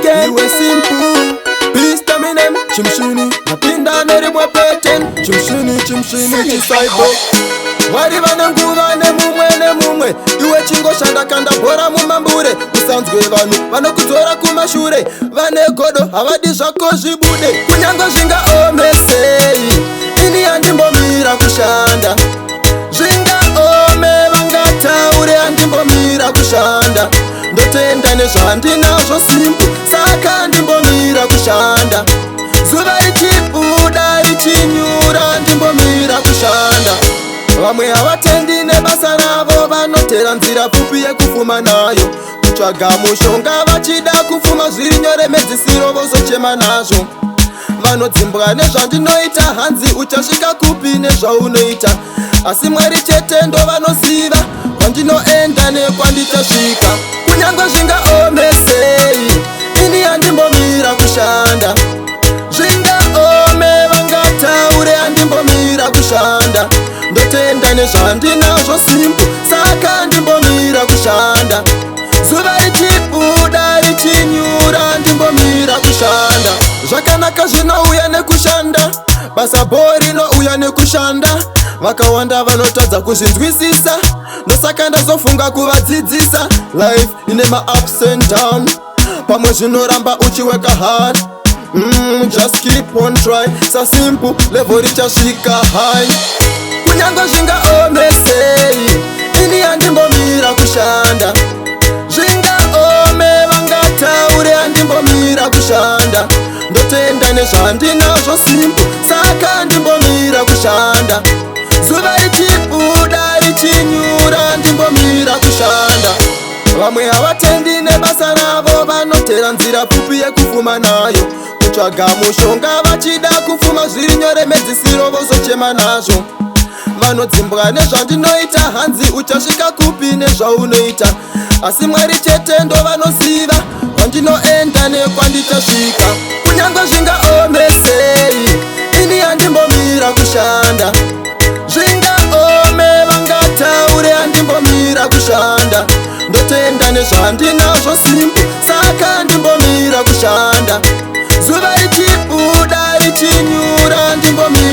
again. You a simple beast aminem. Chimshini napinda nerimwe peten. Chimshini chisaibo. Wari vananguva nemumwe iwe chingoshanda kanda bhora mumambure. Usanzwe vanhu vanokudzora kumashure. Vane godo havadi zvako zvibude. Kunyange zvingaomesei ini handimbomira kushanda. Zvingaome vangataure handimbomira kushanda. Ndotenda nezvandinazvo simple saka handimbomira kushanda. Zuva richibuda richinyura handimbomira kushanda. Vamwe havatendi nebasa ravo vanotera nzira pfupi yekufuma nayo. Kutsvaga mushonga vachida kufuma zviri nyore medzisiro vozochema nazvo. Vanodzimbwa nezvandinoita hanzi uchasvika kupi nezvaunoita. Asi Mwari chete ndo vanoziva kwandinoenda nekwandichasvika. Kunyange zvingaomesei ini handimbomira kushanda. Zvingaome vangataure handimbomira kushanda. Ndotenda nezvandinazvo simple saka handimbomira kushanda. Zuva richibuda richinyura handimbomira kushanda. Zvakanaka zvinouya nekushanda, basa bhori rinouya nekushanda. Vakawanda vanotadza kuzvinzwisisa, ndosaka ndazofunga kuvadzidzisa. Life ine ma-ups and down, pamwe zvinoramba uchiweka hard. Just keep on try, sa simple level richasvika high. Kunyange zvingaomesei ini handimbomira kushanda. Zvingaome vangataure handimbomira kushanda. Ndotenda nezvandinazvo simple saka handimbomira kushanda. Zuva richibuda richinyura handimbomira kushanda. Vamwe havatendi nebasa ravo vanotera nzira pfupi yekufuma nayo. Kutsvaga mushonga vachida kufuma zviri nyore medzisiro vozochema nazvo. Vanodzimbwa nezvandinoita hanzi uchasvika kupi nezvaunoita. Asi Mwari chete ndo vanoziva kwandinoenda nekwandichasvika. Kunyange zvingaomesei ini handimbomira kushanda. Zvingaome vangataure handimbomira kushanda. Ndotenda nezvandinazvo simple saka handimbomira kushanda. Zuva richibuda richinyura handimbomira